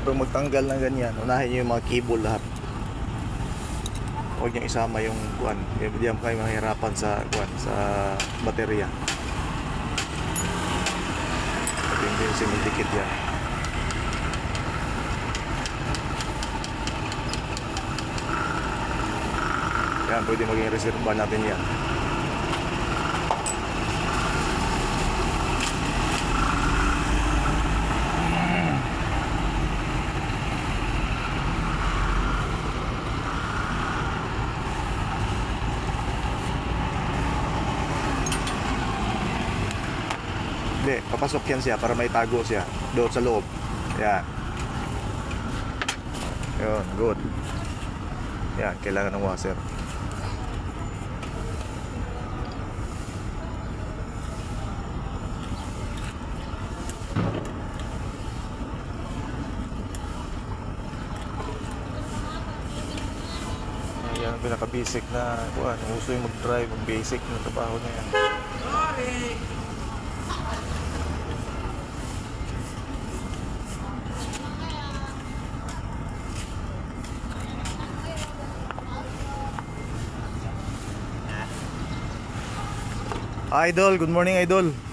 pag magtanggal ng ganyan, unahin nyo yung mga cable lahat. Huwag nyo isama yung kuan. Hindi kayo mahirapan sa kuan, sa baterya. At hindi yung simidikit yan. Yan, pwede maging reserva natin yan. Hindi, papasok yan siya para may tago siya doon sa loob. Yan. Yun, good. Yan, kailangan ng washer. Yan ang pinaka-basic na kuan. Gusto yung mag-drive, basic na trabaho niya yan. Sorry! Idol, good morning Idol.